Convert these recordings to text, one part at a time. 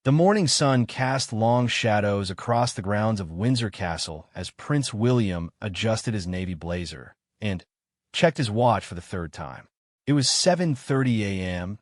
The morning sun cast long shadows across the grounds of Windsor Castle as Prince William adjusted his navy blazer and checked his watch for the third time. It was 7:30 a.m.,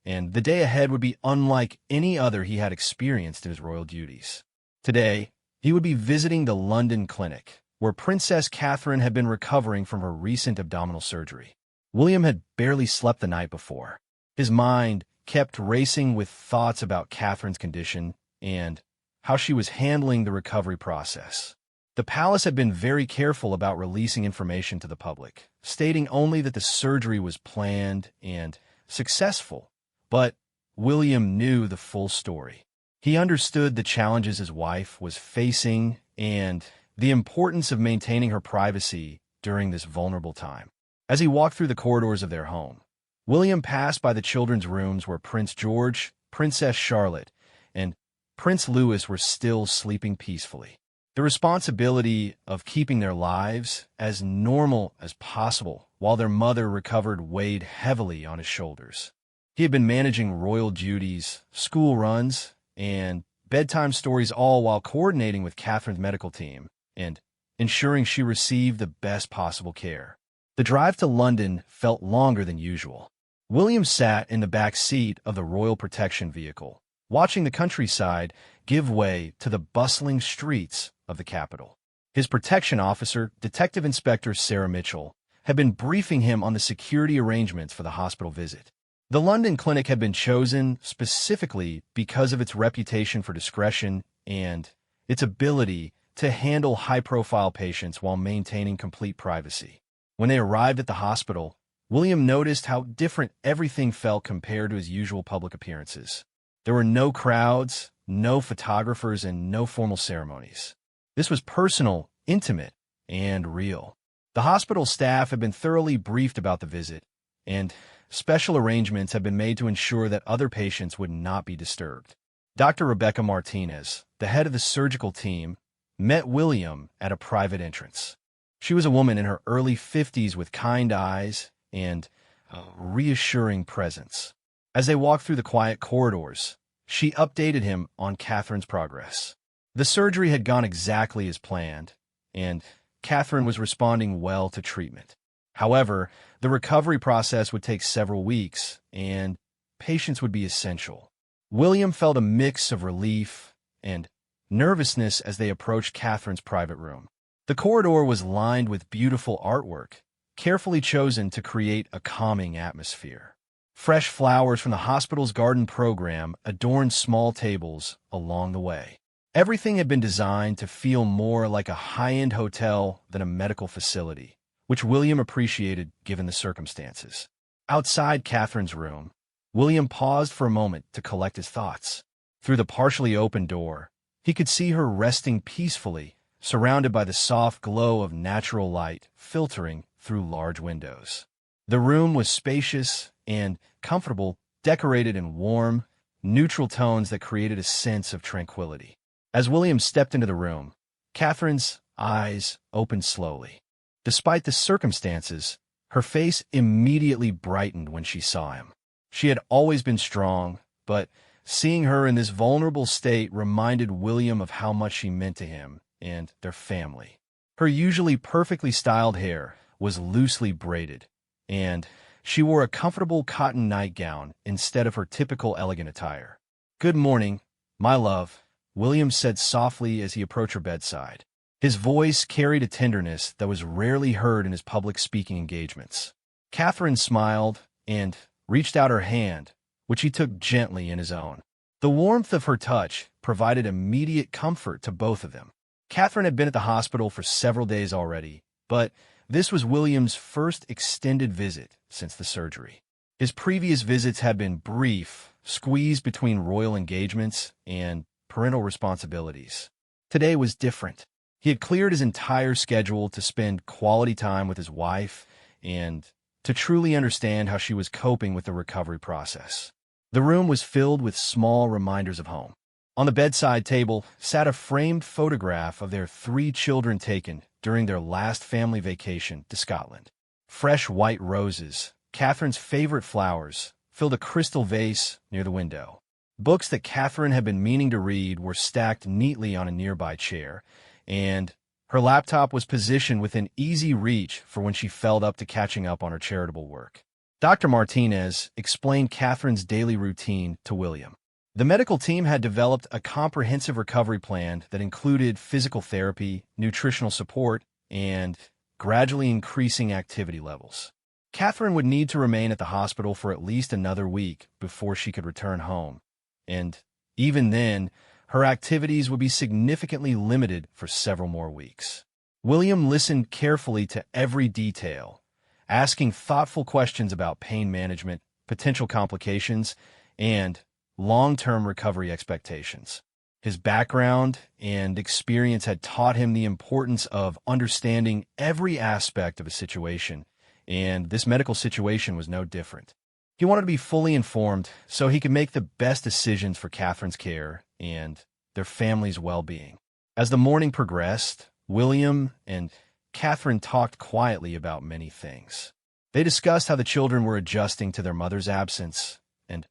and the day ahead would be unlike any other he had experienced in his royal duties. Today, he would be visiting the London clinic, where Princess Catherine had been recovering from her recent abdominal surgery. William had barely slept the night before. His mind kept racing with thoughts about Catherine's condition and how she was handling the recovery process. The palace had been very careful about releasing information to the public, stating only that the surgery was planned and successful. But William knew the full story. He understood the challenges his wife was facing and the importance of maintaining her privacy during this vulnerable time. As he walked through the corridors of their home, William passed by the children's rooms where Prince George, Princess Charlotte, and Prince Louis were still sleeping peacefully. The responsibility of keeping their lives as normal as possible while their mother recovered weighed heavily on his shoulders. He had been managing royal duties, school runs, and bedtime stories, all while coordinating with Catherine's medical team and ensuring she received the best possible care. The drive to London felt longer than usual. William sat in the back seat of the royal protection vehicle, watching the countryside give way to the bustling streets of the capital. His protection officer, Detective Inspector Sarah Mitchell, had been briefing him on the security arrangements for the hospital visit. The London clinic had been chosen specifically because of its reputation for discretion and its ability to handle high-profile patients while maintaining complete privacy. When they arrived at the hospital, William noticed how different everything felt compared to his usual public appearances. There were no crowds, no photographers, and no formal ceremonies. This was personal, intimate, and real. The hospital staff had been thoroughly briefed about the visit, and special arrangements had been made to ensure that other patients would not be disturbed. Dr. Rebecca Martinez, the head of the surgical team, met William at a private entrance. She was a woman in her early 50s with kind eyes and a reassuring presence. As they walked through the quiet corridors, she updated him on Catherine's progress. The surgery had gone exactly as planned, and Catherine was responding well to treatment. However, the recovery process would take several weeks, and patience would be essential. William felt a mix of relief and nervousness as they approached Catherine's private room. The corridor was lined with beautiful artwork, carefully chosen to create a calming atmosphere. Fresh flowers from the hospital's garden program adorned small tables along the way. Everything had been designed to feel more like a high-end hotel than a medical facility, which William appreciated given the circumstances. Outside Catherine's room, William paused for a moment to collect his thoughts. Through the partially open door, he could see her resting peacefully, surrounded by the soft glow of natural light filtering through large windows. The room was spacious and comfortable, decorated in warm, neutral tones that created a sense of tranquility. As William stepped into the room, Catherine's eyes opened slowly. Despite the circumstances, her face immediately brightened when she saw him. She had always been strong, but seeing her in this vulnerable state reminded William of how much she meant to him and their family. Her usually perfectly styled hair was loosely braided, and she wore a comfortable cotton nightgown instead of her typical elegant attire. "Good morning, my love," William said softly as he approached her bedside. His voice carried a tenderness that was rarely heard in his public speaking engagements. Catherine smiled and reached out her hand, which he took gently in his own. The warmth of her touch provided immediate comfort to both of them. Catherine had been at the hospital for several days already, but this was William's first extended visit since the surgery. His previous visits had been brief, squeezed between royal engagements and parental responsibilities. Today was different. He had cleared his entire schedule to spend quality time with his wife and to truly understand how she was coping with the recovery process. The room was filled with small reminders of home. On the bedside table sat a framed photograph of their 3 children taken during their last family vacation to Scotland. Fresh white roses, Catherine's favorite flowers, filled a crystal vase near the window. Books that Catherine had been meaning to read were stacked neatly on a nearby chair, and her laptop was positioned within easy reach for when she felt up to catching up on her charitable work. Dr. Martinez explained Catherine's daily routine to William. The medical team had developed a comprehensive recovery plan that included physical therapy, nutritional support, and gradually increasing activity levels. Catherine would need to remain at the hospital for at least another week before she could return home, and even then, her activities would be significantly limited for several more weeks. William listened carefully to every detail, asking thoughtful questions about pain management, potential complications, and long-term recovery expectations. His background and experience had taught him the importance of understanding every aspect of a situation, and this medical situation was no different. He wanted to be fully informed so he could make the best decisions for Catherine's care and their family's well-being. As the morning progressed, William and Catherine talked quietly about many things. They discussed how the children were adjusting to their mother's absence and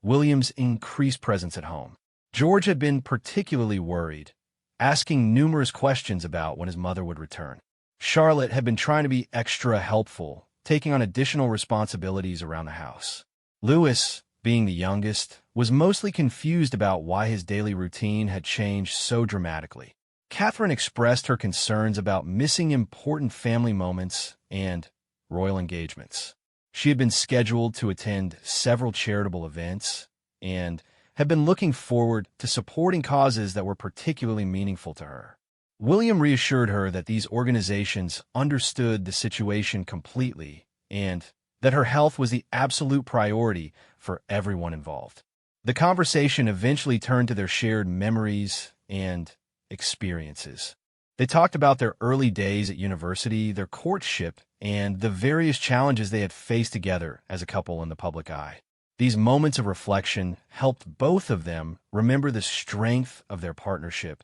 William's increased presence at home. George had been particularly worried, asking numerous questions about when his mother would return. Charlotte had been trying to be extra helpful, taking on additional responsibilities around the house. Louis, being the youngest, was mostly confused about why his daily routine had changed so dramatically. Catherine expressed her concerns about missing important family moments and royal engagements. She had been scheduled to attend several charitable events and had been looking forward to supporting causes that were particularly meaningful to her. William reassured her that these organizations understood the situation completely and that her health was the absolute priority for everyone involved. The conversation eventually turned to their shared memories and experiences. They talked about their early days at university, their courtship, and the various challenges they had faced together as a couple in the public eye. These moments of reflection helped both of them remember the strength of their partnership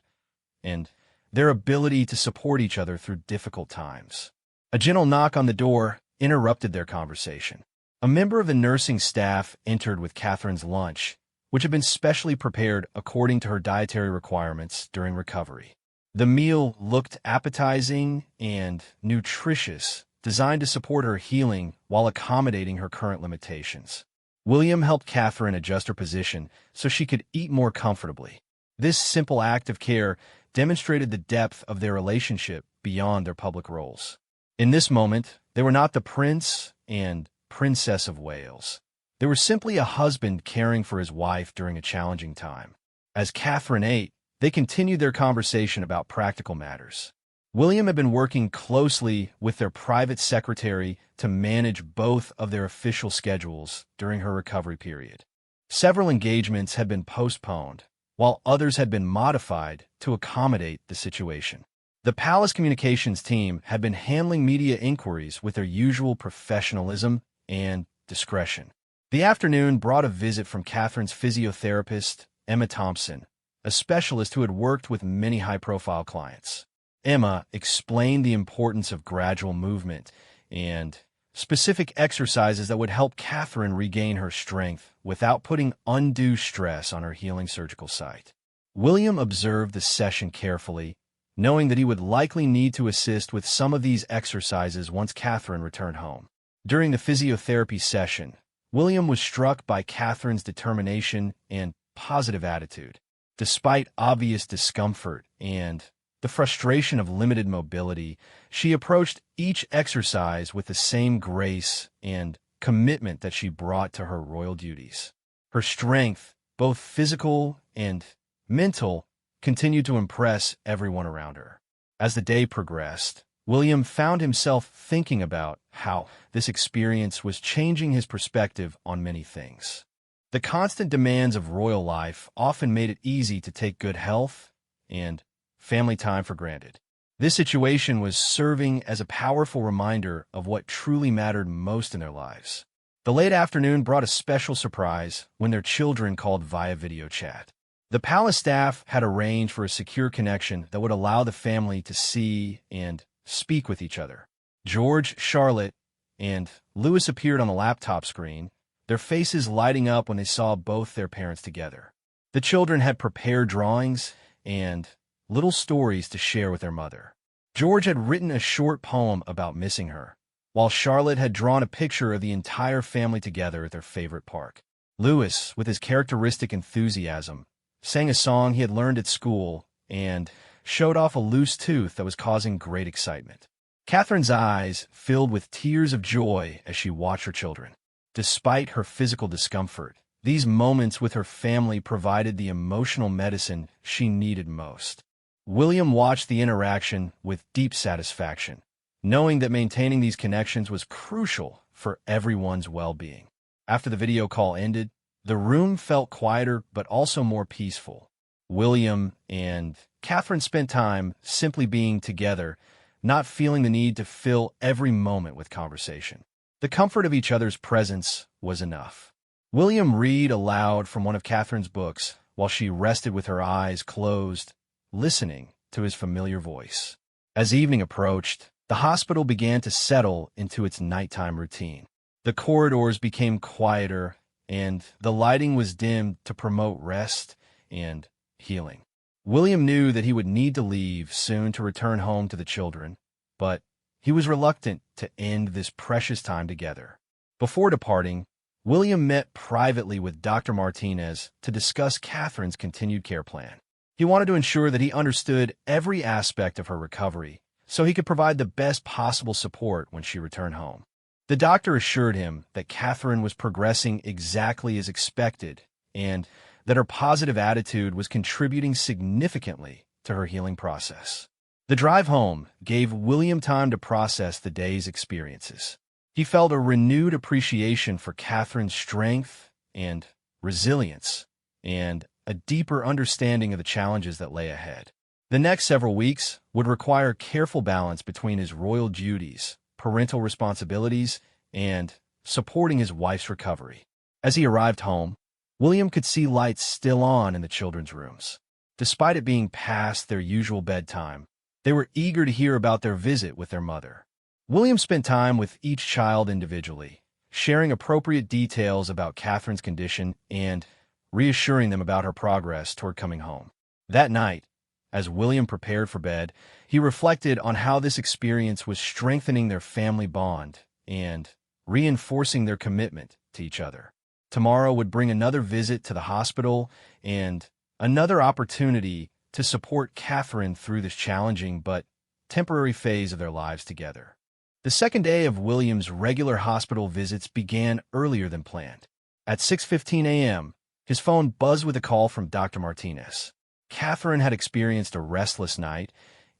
and their ability to support each other through difficult times. A gentle knock on the door interrupted their conversation. A member of the nursing staff entered with Catherine's lunch, which had been specially prepared according to her dietary requirements during recovery. The meal looked appetizing and nutritious, designed to support her healing while accommodating her current limitations. William helped Catherine adjust her position so she could eat more comfortably. This simple act of care demonstrated the depth of their relationship beyond their public roles. In this moment, they were not the Prince and Princess of Wales. They were simply a husband caring for his wife during a challenging time. As Catherine ate, they continued their conversation about practical matters. William had been working closely with their private secretary to manage both of their official schedules during her recovery period. Several engagements had been postponed, while others had been modified to accommodate the situation. The Palace Communications team had been handling media inquiries with their usual professionalism and discretion. The afternoon brought a visit from Catherine's physiotherapist, Emma Thompson, a specialist who had worked with many high-profile clients. Emma explained the importance of gradual movement and specific exercises that would help Catherine regain her strength without putting undue stress on her healing surgical site. William observed the session carefully, knowing that he would likely need to assist with some of these exercises once Catherine returned home. During the physiotherapy session, William was struck by Catherine's determination and positive attitude. Despite obvious discomfort and the frustration of limited mobility, she approached each exercise with the same grace and commitment that she brought to her royal duties. Her strength, both physical and mental, continued to impress everyone around her. As the day progressed, William found himself thinking about how this experience was changing his perspective on many things. The constant demands of royal life often made it easy to take good health and family time for granted. This situation was serving as a powerful reminder of what truly mattered most in their lives. The late afternoon brought a special surprise when their children called via video chat. The palace staff had arranged for a secure connection that would allow the family to see and speak with each other. George, Charlotte, and Louis appeared on the laptop screen, their faces lighting up when they saw both their parents together. The children had prepared drawings and little stories to share with their mother. George had written a short poem about missing her, while Charlotte had drawn a picture of the entire family together at their favorite park. Louis, with his characteristic enthusiasm, sang a song he had learned at school and showed off a loose tooth that was causing great excitement. Catherine's eyes filled with tears of joy as she watched her children. Despite her physical discomfort, these moments with her family provided the emotional medicine she needed most. William watched the interaction with deep satisfaction, knowing that maintaining these connections was crucial for everyone's well-being. After the video call ended, the room felt quieter but also more peaceful. William and Catherine spent time simply being together, not feeling the need to fill every moment with conversation. The comfort of each other's presence was enough. William read aloud from one of Catherine's books while she rested with her eyes closed, listening to his familiar voice. As evening approached, the hospital began to settle into its nighttime routine. The corridors became quieter, and the lighting was dimmed to promote rest and healing. William knew that he would need to leave soon to return home to the children, but he was reluctant to end this precious time together. Before departing, William met privately with Dr. Martinez to discuss Catherine's continued care plan. He wanted to ensure that he understood every aspect of her recovery so he could provide the best possible support when she returned home. The doctor assured him that Catherine was progressing exactly as expected and that her positive attitude was contributing significantly to her healing process. The drive home gave William time to process the day's experiences. He felt a renewed appreciation for Catherine's strength and resilience, and a deeper understanding of the challenges that lay ahead. The next several weeks would require careful balance between his royal duties, parental responsibilities, and supporting his wife's recovery. As he arrived home, William could see lights still on in the children's rooms. Despite it being past their usual bedtime, they were eager to hear about their visit with their mother. William spent time with each child individually, sharing appropriate details about Catherine's condition and reassuring them about her progress toward coming home. That night, as William prepared for bed, he reflected on how this experience was strengthening their family bond and reinforcing their commitment to each other. Tomorrow would bring another visit to the hospital and another opportunity to support Catherine through this challenging but temporary phase of their lives together. The second day of William's regular hospital visits began earlier than planned. At 6:15 a.m., his phone buzzed with a call from Dr. Martinez. Catherine had experienced a restless night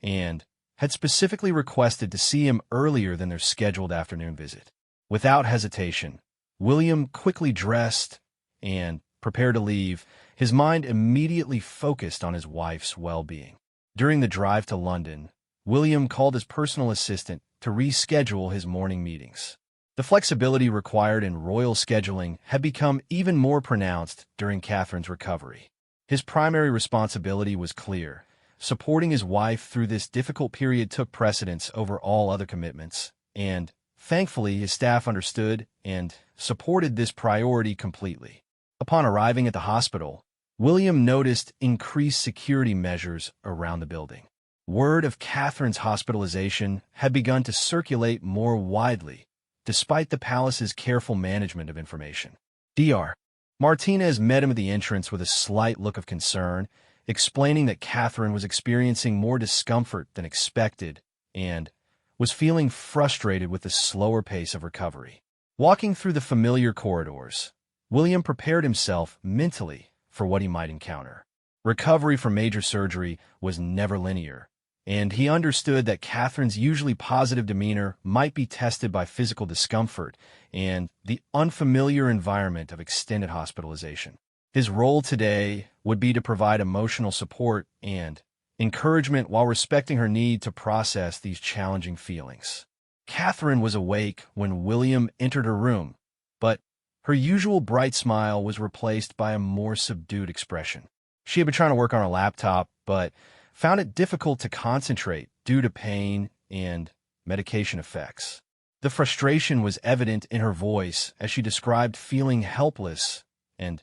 and had specifically requested to see him earlier than their scheduled afternoon visit. Without hesitation, William quickly dressed and prepared to leave, his mind immediately focused on his wife's well-being. During the drive to London, William called his personal assistant to reschedule his morning meetings. The flexibility required in royal scheduling had become even more pronounced during Catherine's recovery. His primary responsibility was clear. Supporting his wife through this difficult period took precedence over all other commitments, and thankfully his staff understood and supported this priority completely. Upon arriving at the hospital, William noticed increased security measures around the building. Word of Catherine's hospitalization had begun to circulate more widely, despite the palace's careful management of information. Dr. Martinez met him at the entrance with a slight look of concern, explaining that Catherine was experiencing more discomfort than expected and was feeling frustrated with the slower pace of recovery. Walking through the familiar corridors, William prepared himself mentally for what he might encounter. Recovery from major surgery was never linear, and he understood that Catherine's usually positive demeanor might be tested by physical discomfort and the unfamiliar environment of extended hospitalization. His role today would be to provide emotional support and encouragement while respecting her need to process these challenging feelings. Catherine was awake when William entered her room, but her usual bright smile was replaced by a more subdued expression. She had been trying to work on her laptop, but found it difficult to concentrate due to pain and medication effects. The frustration was evident in her voice as she described feeling helpless and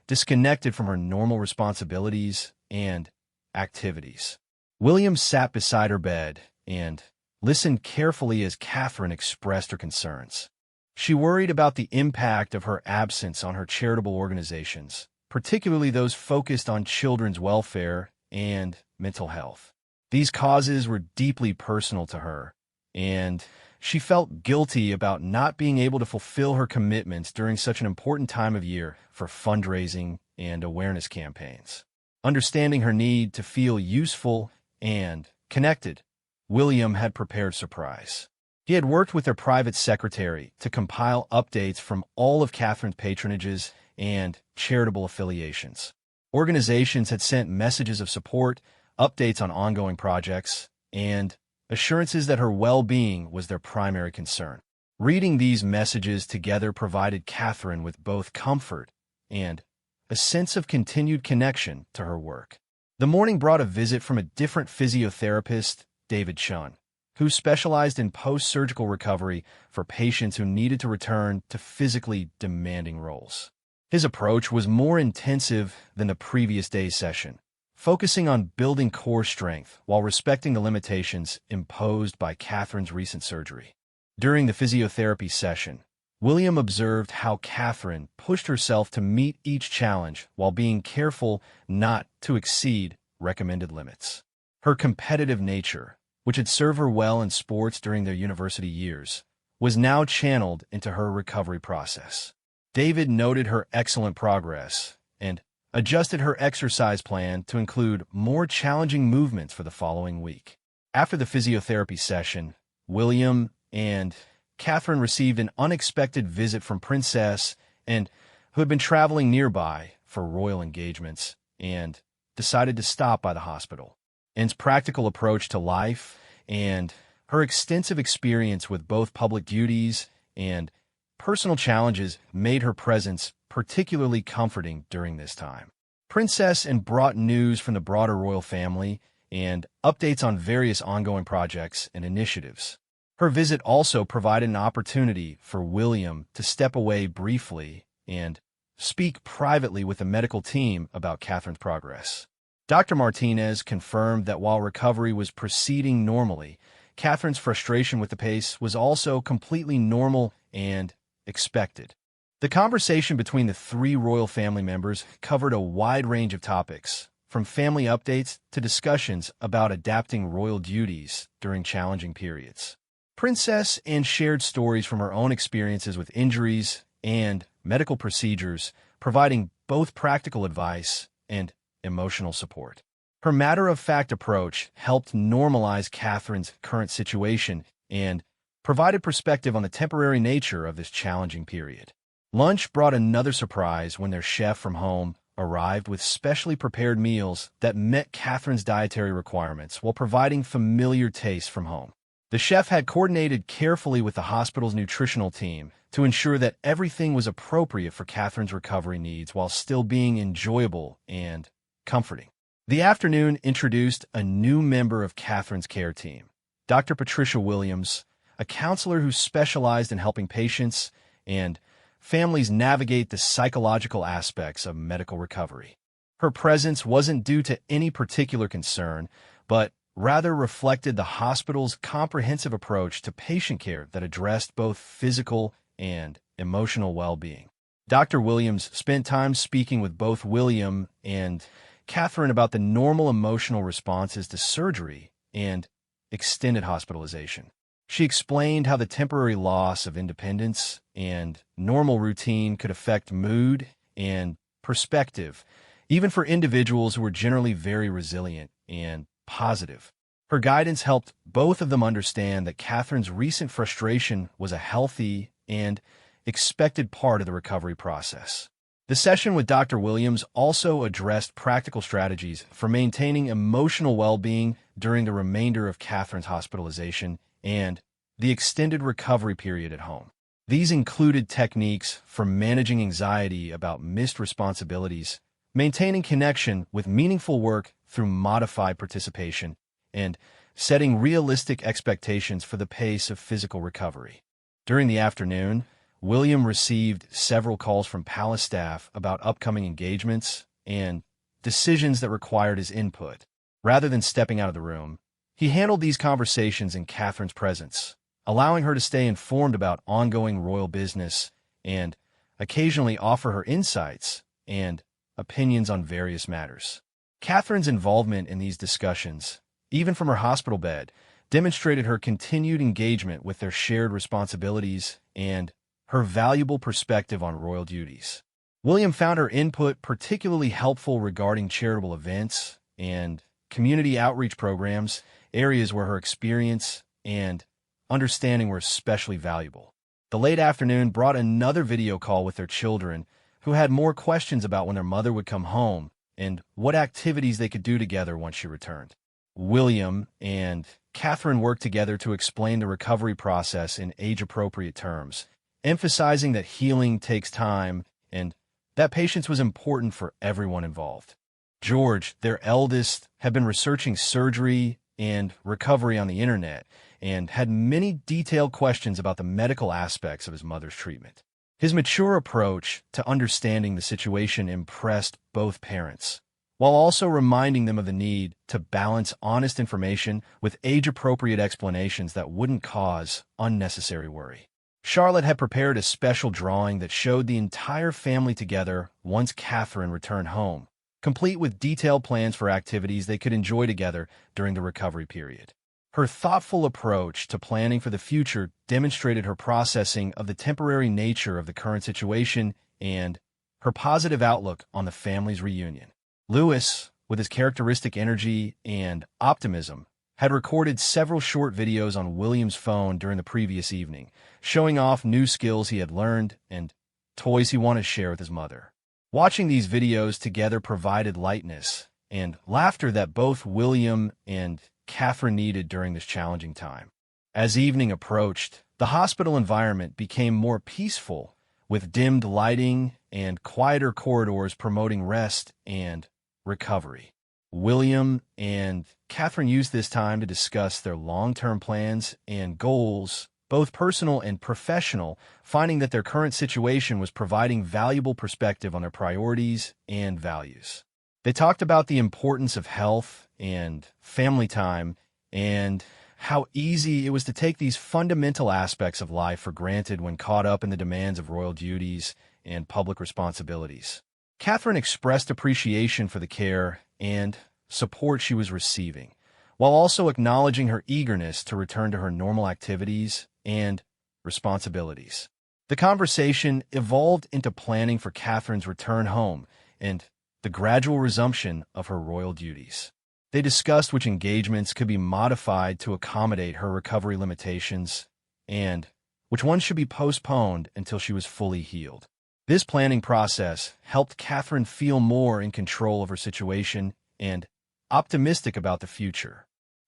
disconnected from her normal responsibilities and activities. William sat beside her bed and listened carefully as Catherine expressed her concerns. She worried about the impact of her absence on her charitable organizations, particularly those focused on children's welfare and mental health. These causes were deeply personal to her, and she felt guilty about not being able to fulfill her commitments during such an important time of year for fundraising and awareness campaigns. Understanding her need to feel useful and connected, William had prepared a surprise. He had worked with their private secretary to compile updates from all of Catherine's patronages and charitable affiliations. Organizations had sent messages of support, updates on ongoing projects, and assurances that her well-being was their primary concern. Reading these messages together provided Catherine with both comfort and a sense of continued connection to her work. The morning brought a visit from a different physiotherapist, David Chun, who specialized in post-surgical recovery for patients who needed to return to physically demanding roles. His approach was more intensive than the previous day's session, focusing on building core strength while respecting the limitations imposed by Catherine's recent surgery. During the physiotherapy session, William observed how Catherine pushed herself to meet each challenge while being careful not to exceed recommended limits. Her competitive nature, which had served her well in sports during their university years, was now channeled into her recovery process. David noted her excellent progress and adjusted her exercise plan to include more challenging movements for the following week. After the physiotherapy session, William and Catherine received an unexpected visit from Princess, and who had been traveling nearby for royal engagements, and decided to stop by the hospital. Anne's practical approach to life and her extensive experience with both public duties and personal challenges made her presence particularly comforting during this time. Princess Anne brought news from the broader royal family and updates on various ongoing projects and initiatives. Her visit also provided an opportunity for William to step away briefly and speak privately with the medical team about Catherine's progress. Dr. Martinez confirmed that while recovery was proceeding normally, Catherine's frustration with the pace was also completely normal and expected. The conversation between the three royal family members covered a wide range of topics, from family updates to discussions about adapting royal duties during challenging periods. Princess Anne shared stories from her own experiences with injuries and medical procedures, providing both practical advice and emotional support. Her matter-of-fact approach helped normalize Catherine's current situation and provided perspective on the temporary nature of this challenging period. Lunch brought another surprise when their chef from home arrived with specially prepared meals that met Catherine's dietary requirements while providing familiar tastes from home. The chef had coordinated carefully with the hospital's nutritional team to ensure that everything was appropriate for Catherine's recovery needs while still being enjoyable and comforting. The afternoon introduced a new member of Catherine's care team, Dr. Patricia Williams, a counselor who specialized in helping patients and families navigate the psychological aspects of medical recovery. Her presence wasn't due to any particular concern, but rather reflected the hospital's comprehensive approach to patient care that addressed both physical and emotional well-being. Dr. Williams spent time speaking with both William and Catherine about the normal emotional responses to surgery and extended hospitalization. She explained how the temporary loss of independence and normal routine could affect mood and perspective, even for individuals who were generally very resilient and positive. Her guidance helped both of them understand that Catherine's recent frustration was a healthy and expected part of the recovery process. The session with Dr. Williams also addressed practical strategies for maintaining emotional well-being during the remainder of Catherine's hospitalization and the extended recovery period at home. These included techniques for managing anxiety about missed responsibilities, maintaining connection with meaningful work through modified participation, and setting realistic expectations for the pace of physical recovery. During the afternoon, William received several calls from palace staff about upcoming engagements and decisions that required his input. Rather than stepping out of the room, he handled these conversations in Catherine's presence, allowing her to stay informed about ongoing royal business and occasionally offer her insights and opinions on various matters. Catherine's involvement in these discussions, even from her hospital bed, demonstrated her continued engagement with their shared responsibilities and her valuable perspective on royal duties. William found her input particularly helpful regarding charitable events and community outreach programs, areas where her experience and understanding were especially valuable. The late afternoon brought another video call with their children, who had more questions about when their mother would come home and what activities they could do together once she returned. William and Catherine worked together to explain the recovery process in age-appropriate terms, emphasizing that healing takes time and that patience was important for everyone involved. George, their eldest, had been researching surgery and recovery on the internet and had many detailed questions about the medical aspects of his mother's treatment. His mature approach to understanding the situation impressed both parents, while also reminding them of the need to balance honest information with age-appropriate explanations that wouldn't cause unnecessary worry. Charlotte had prepared a special drawing that showed the entire family together once Catherine returned home, complete with detailed plans for activities they could enjoy together during the recovery period. Her thoughtful approach to planning for the future demonstrated her processing of the temporary nature of the current situation and her positive outlook on the family's reunion. Louis, with his characteristic energy and optimism, had recorded several short videos on William's phone during the previous evening, showing off new skills he had learned and toys he wanted to share with his mother. Watching these videos together provided lightness and laughter that both William and Catherine needed during this challenging time. As evening approached, the hospital environment became more peaceful, with dimmed lighting and quieter corridors promoting rest and recovery. William and Catherine used this time to discuss their long-term plans and goals, both personal and professional, finding that their current situation was providing valuable perspective on their priorities and values. They talked about the importance of health and family time and how easy it was to take these fundamental aspects of life for granted when caught up in the demands of royal duties and public responsibilities. Catherine expressed appreciation for the care and support she was receiving, while also acknowledging her eagerness to return to her normal activities and responsibilities. The conversation evolved into planning for Catherine's return home and the gradual resumption of her royal duties. They discussed which engagements could be modified to accommodate her recovery limitations and which ones should be postponed until she was fully healed. This planning process helped Catherine feel more in control of her situation and optimistic about the future.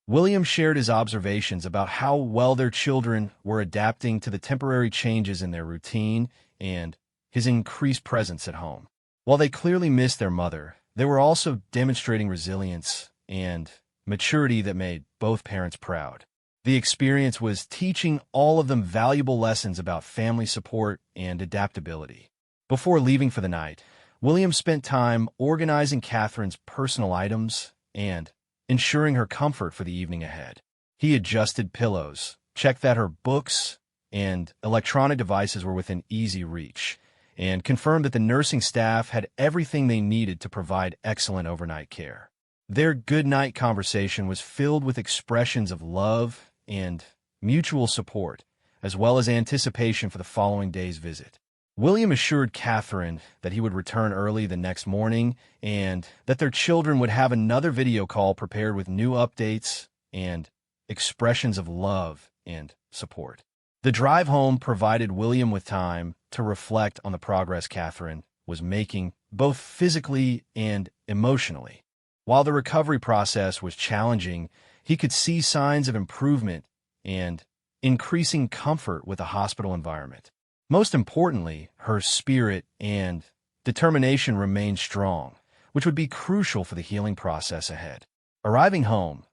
William shared his observations about how well their children were adapting to the temporary changes in their routine and his increased presence at home. While they clearly missed their mother, they were also demonstrating resilience and maturity that made both parents proud. The experience was teaching all of them valuable lessons about family support and adaptability. Before leaving for the night, William spent time organizing Catherine's personal items and ensuring her comfort for the evening ahead. He adjusted pillows, checked that her books and electronic devices were within easy reach, and confirmed that the nursing staff had everything they needed to provide excellent overnight care. Their good-night conversation was filled with expressions of love and mutual support, as well as anticipation for the following day's visit. William assured Catherine that he would return early the next morning and that their children would have another video call prepared with new updates and expressions of love and support. The drive home provided William with time to reflect on the progress Catherine was making, both physically and emotionally. While the recovery process was challenging, he could see signs of improvement and increasing comfort with the hospital environment. Most importantly, her spirit and determination remained strong, which would be crucial for the healing process ahead. Arriving home,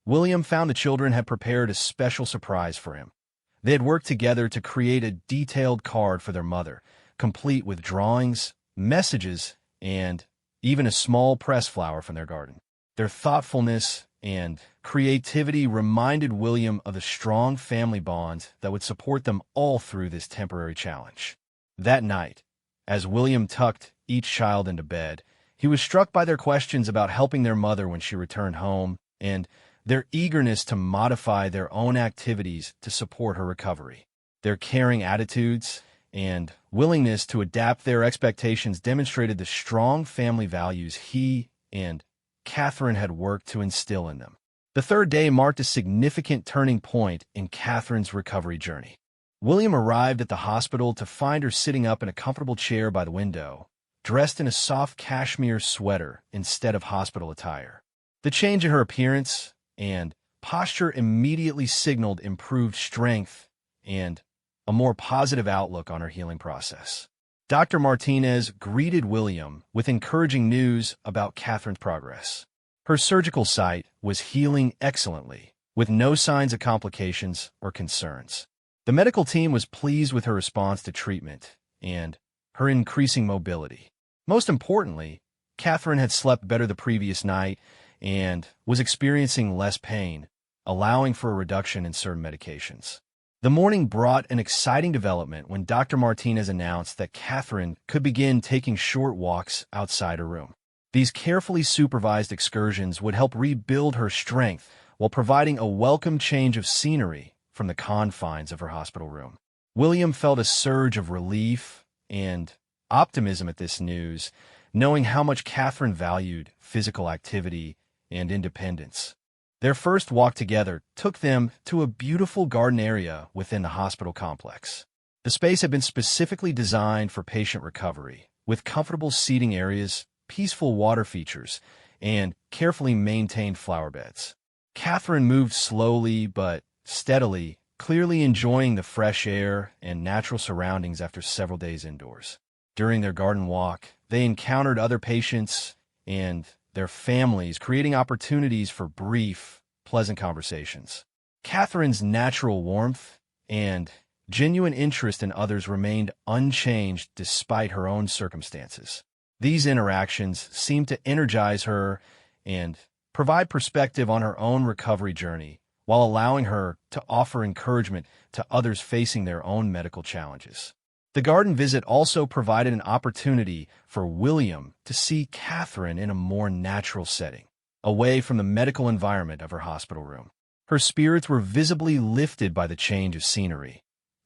William found the children had prepared a special surprise for him. They had worked together to create a detailed card for their mother, complete with drawings, messages, and even a small pressed flower from their garden. Their thoughtfulness and creativity reminded William of the strong family bond that would support them all through this temporary challenge. That night, as William tucked each child into bed, he was struck by their questions about helping their mother when she returned home and their eagerness to modify their own activities to support her recovery. Their caring attitudes and willingness to adapt their expectations demonstrated the strong family values he and Catherine had worked to instill in them. The third day marked a significant turning point in Catherine's recovery journey. William arrived at the hospital to find her sitting up in a comfortable chair by the window, dressed in a soft cashmere sweater instead of hospital attire. The change in her appearance and posture immediately signaled improved strength and a more positive outlook on her healing process. Dr. Martinez greeted William with encouraging news about Catherine's progress. Her surgical site was healing excellently, with no signs of complications or concerns. The medical team was pleased with her response to treatment and her increasing mobility. Most importantly, Catherine had slept better the previous night and was experiencing less pain, allowing for a reduction in certain medications. The morning brought an exciting development when Dr. Martinez announced that Catherine could begin taking short walks outside her room. These carefully supervised excursions would help rebuild her strength while providing a welcome change of scenery from the confines of her hospital room. William felt a surge of relief and optimism at this news, knowing how much Catherine valued physical activity and independence. Their first walk together took them to a beautiful garden area within the hospital complex. The space had been specifically designed for patient recovery, with comfortable seating areas, peaceful water features, and carefully maintained flower beds. Catherine moved slowly but steadily, clearly enjoying the fresh air and natural surroundings after several days indoors. During their garden walk, they encountered other patients and their families, creating opportunities for brief, pleasant conversations. Catherine's natural warmth and genuine interest in others remained unchanged despite her own circumstances. These interactions seemed to energize her and provide perspective on her own recovery journey, while allowing her to offer encouragement to others facing their own medical challenges. The garden visit also provided an opportunity for William to see Catherine in a more natural setting, away from the medical environment of her hospital room. Her spirits were visibly lifted by the change of scenery,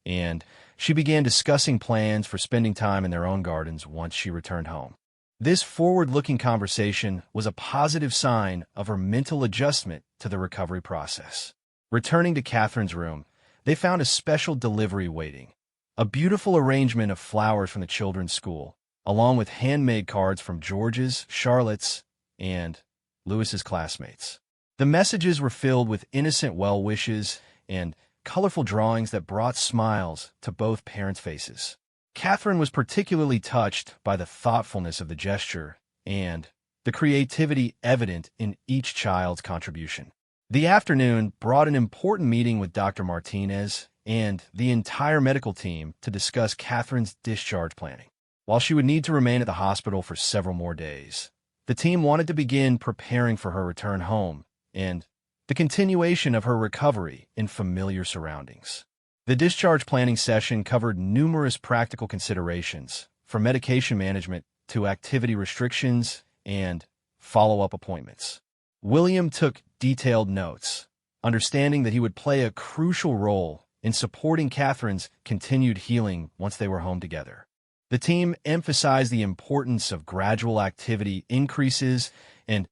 and she began discussing plans for spending time in their own gardens once she returned home. This forward-looking conversation was a positive sign of her mental adjustment to the recovery process. Returning to Catherine's room, they found a special delivery waiting, a beautiful arrangement of flowers from the children's school, along with handmade cards from George's, Charlotte's, and Lewis's classmates. The messages were filled with innocent well wishes and colorful drawings that brought smiles to both parents' faces. Catherine was particularly touched by the thoughtfulness of the gesture and the creativity evident in each child's contribution. The afternoon brought an important meeting with Dr. Martinez and the entire medical team to discuss Catherine's discharge planning. While she would need to remain at the hospital for several more days, the team wanted to begin preparing for her return home and the continuation of her recovery in familiar surroundings. The discharge planning session covered numerous practical considerations, from medication management to activity restrictions and follow-up appointments. William took detailed notes, understanding that he would play a crucial role in supporting Catherine's continued healing once they were home together. The team emphasized the importance of gradual activity increases and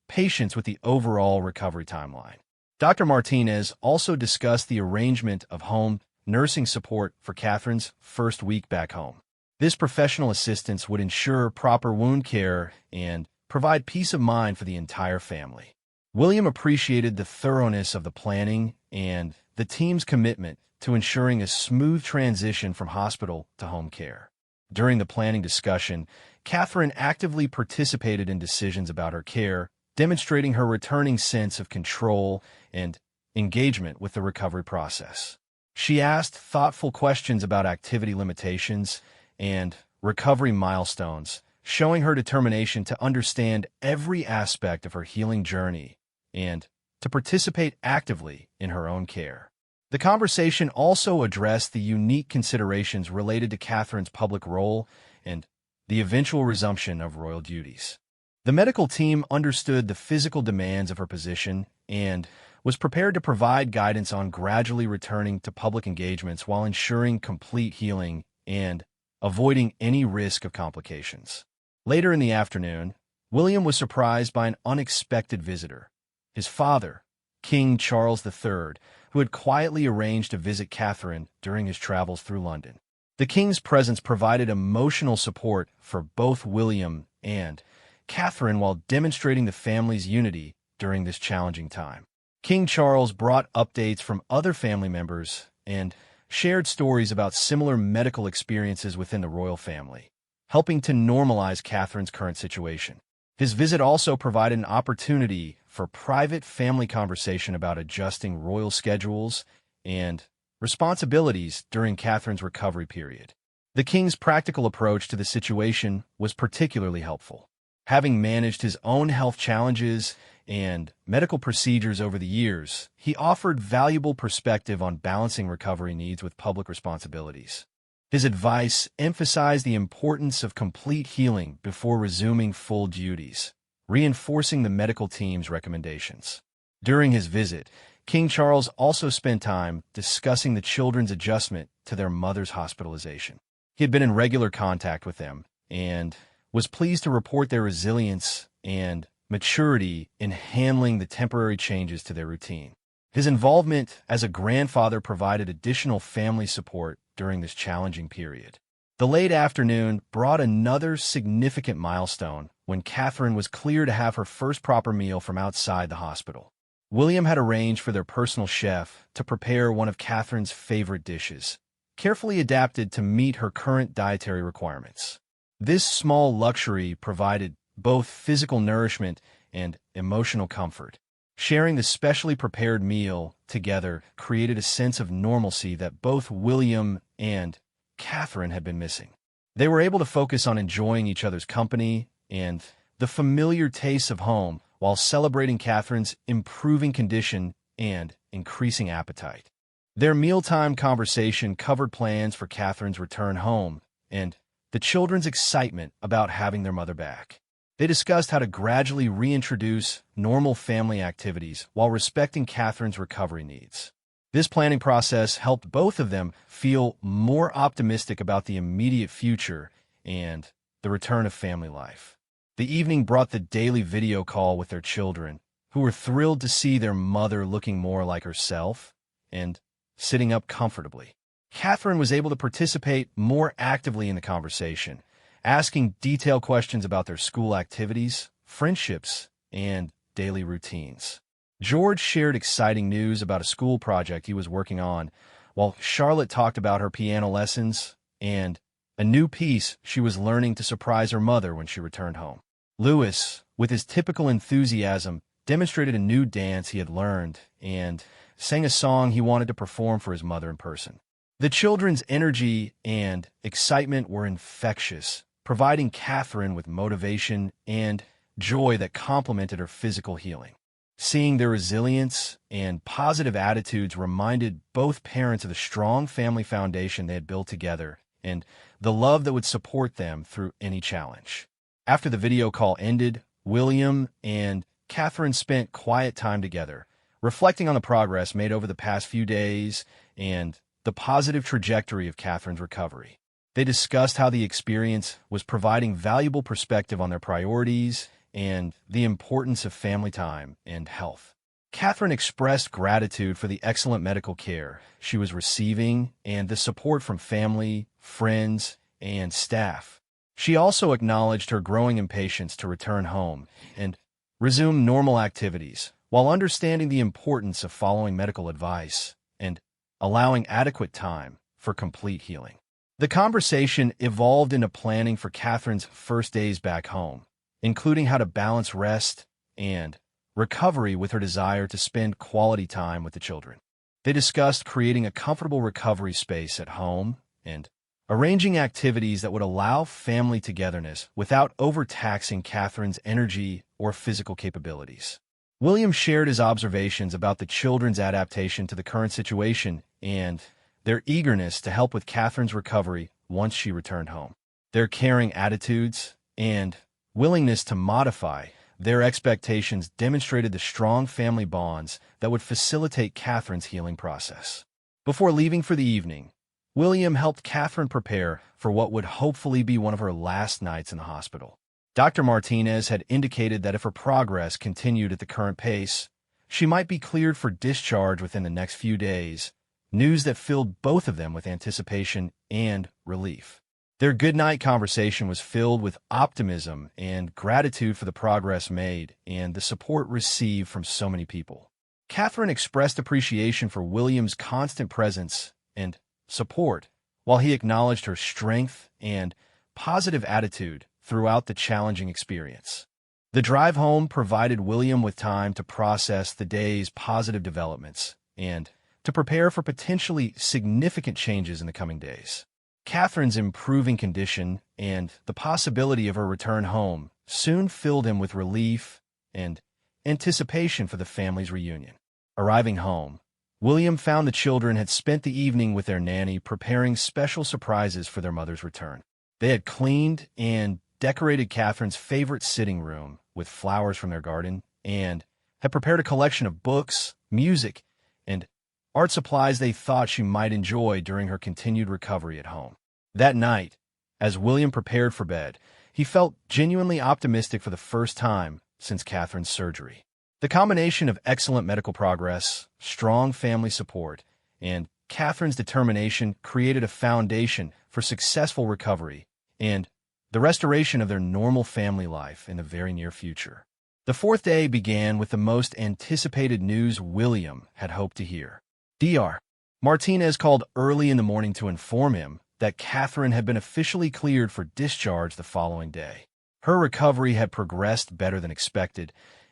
patience with the overall recovery timeline. Dr. Martinez also discussed the arrangement of home nursing support for Catherine's first week back home. This professional assistance would ensure proper wound care and provide peace of mind for the entire family. William appreciated the thoroughness of the planning and the team's commitment to ensuring a smooth transition from hospital to home care. During the planning discussion, Catherine actively participated in decisions about her care, demonstrating her returning sense of control and engagement with the recovery process. She asked thoughtful questions about activity limitations and recovery milestones, showing her determination to understand every aspect of her healing journey and to participate actively in her own care. The conversation also addressed the unique considerations related to Catherine's public role and the eventual resumption of royal duties. The medical team understood the physical demands of her position and was prepared to provide guidance on gradually returning to public engagements while ensuring complete healing and avoiding any risk of complications. Later in the afternoon, William was surprised by an unexpected visitor. His father, King Charles III, who had quietly arranged to visit Catherine during his travels through London. The king's presence provided emotional support for both William and Catherine while demonstrating the family's unity during this challenging time. King Charles brought updates from other family members and shared stories about similar medical experiences within the royal family, helping to normalize Catherine's current situation. His visit also provided an opportunity for private family conversation about adjusting royal schedules and responsibilities during Catherine's recovery period. The king's practical approach to the situation was particularly helpful. Having managed his own health challenges and medical procedures over the years, he offered valuable perspective on balancing recovery needs with public responsibilities. His advice emphasized the importance of complete healing before resuming full duties, reinforcing the medical team's recommendations. During his visit, King Charles also spent time discussing the children's adjustment to their mother's hospitalization. He had been in regular contact with them and was pleased to report their resilience and maturity in handling the temporary changes to their routine. His involvement as a grandfather provided additional family support during this challenging period. The late afternoon brought another significant milestone when Catherine was cleared to have her first proper meal from outside the hospital. William had arranged for their personal chef to prepare one of Catherine's favorite dishes, carefully adapted to meet her current dietary requirements. This small luxury provided both physical nourishment and emotional comfort. Sharing the specially prepared meal together created a sense of normalcy that both William and Catherine had been missing. They were able to focus on enjoying each other's company and the familiar tastes of home while celebrating Catherine's improving condition and increasing appetite. Their mealtime conversation covered plans for Catherine's return home and the children's excitement about having their mother back. They discussed how to gradually reintroduce normal family activities while respecting Catherine's recovery needs. This planning process helped both of them feel more optimistic about the immediate future and the return of family life. The evening brought the daily video call with their children, who were thrilled to see their mother looking more like herself and sitting up comfortably. Catherine was able to participate more actively in the conversation, asking detailed questions about their school activities, friendships, and daily routines. George shared exciting news about a school project he was working on, while Charlotte talked about her piano lessons and a new piece she was learning to surprise her mother when she returned home. Louis, with his typical enthusiasm, demonstrated a new dance he had learned and sang a song he wanted to perform for his mother in person. The children's energy and excitement were infectious, providing Catherine with motivation and joy that complemented her physical healing. Seeing their resilience and positive attitudes reminded both parents of the strong family foundation they had built together and the love that would support them through any challenge. After the video call ended, William and Catherine spent quiet time together, reflecting on the progress made over the past few days and the positive trajectory of Catherine's recovery. They discussed how the experience was providing valuable perspective on their priorities and the importance of family time and health. Catherine expressed gratitude for the excellent medical care she was receiving and the support from family, friends, and staff. She also acknowledged her growing impatience to return home and resume normal activities, while understanding the importance of following medical advice and allowing adequate time for complete healing. The conversation evolved into planning for Catherine's first days back home, including how to balance rest and recovery with her desire to spend quality time with the children. They discussed creating a comfortable recovery space at home and arranging activities that would allow family togetherness without overtaxing Catherine's energy or physical capabilities. William shared his observations about the children's adaptation to the current situation and their eagerness to help with Catherine's recovery once she returned home. Their caring attitudes and willingness to modify their expectations demonstrated the strong family bonds that would facilitate Catherine's healing process. Before leaving for the evening, William helped Catherine prepare for what would hopefully be one of her last nights in the hospital. Dr. Martinez had indicated that if her progress continued at the current pace, she might be cleared for discharge within the next few days, news that filled both of them with anticipation and relief. Their goodnight conversation was filled with optimism and gratitude for the progress made and the support received from so many people. Catherine expressed appreciation for William's constant presence and support, while he acknowledged her strength and positive attitude throughout the challenging experience. The drive home provided William with time to process the day's positive developments and to prepare for potentially significant changes in the coming days. Catherine's improving condition and the possibility of her return home soon filled him with relief and anticipation for the family's reunion. Arriving home, William found the children had spent the evening with their nanny preparing special surprises for their mother's return. They had cleaned and decorated Catherine's favorite sitting room with flowers from their garden and had prepared a collection of books, music, and art supplies they thought she might enjoy during her continued recovery at home. That night, as William prepared for bed, he felt genuinely optimistic for the first time since Catherine's surgery. The combination of excellent medical progress, strong family support, and Catherine's determination created a foundation for successful recovery and the restoration of their normal family life in the very near future. The fourth day began with the most anticipated news William had hoped to hear. Dr. Martinez called early in the morning to inform him that Catherine had been officially cleared for discharge the following day. Her recovery had progressed better than expected,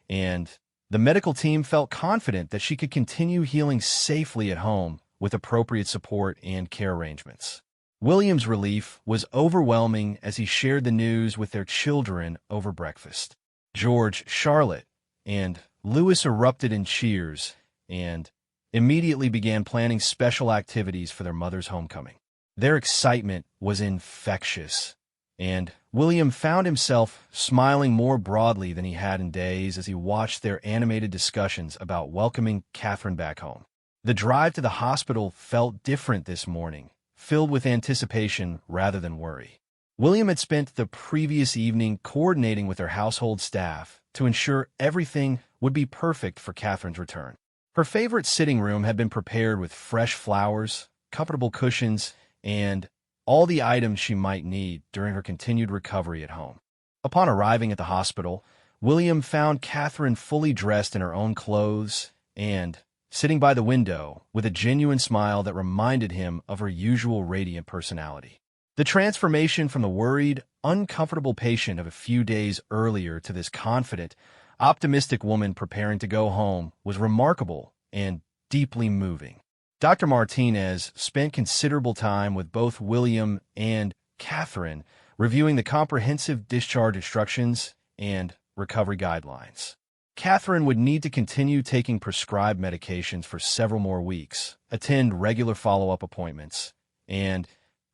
and the medical team felt confident that she could continue healing safely at home with appropriate support and care arrangements. William's relief was overwhelming as he shared the news with their children over breakfast. George, Charlotte, and Louis erupted in cheers and immediately began planning special activities for their mother's homecoming. Their excitement was infectious, and William found himself smiling more broadly than he had in days as he watched their animated discussions about welcoming Catherine back home. The drive to the hospital felt different this morning, filled with anticipation rather than worry. William had spent the previous evening coordinating with her household staff to ensure everything would be perfect for Catherine's return. Her favorite sitting room had been prepared with fresh flowers, comfortable cushions, and all the items she might need during her continued recovery at home. Upon arriving at the hospital, William found Catherine fully dressed in her own clothes and sitting by the window with a genuine smile that reminded him of her usual radiant personality. The transformation from the worried, uncomfortable patient of a few days earlier to this confident, optimistic woman preparing to go home was remarkable and deeply moving. Dr. Martinez spent considerable time with both William and Catherine reviewing the comprehensive discharge instructions and recovery guidelines. Catherine would need to continue taking prescribed medications for several more weeks, attend regular follow-up appointments, and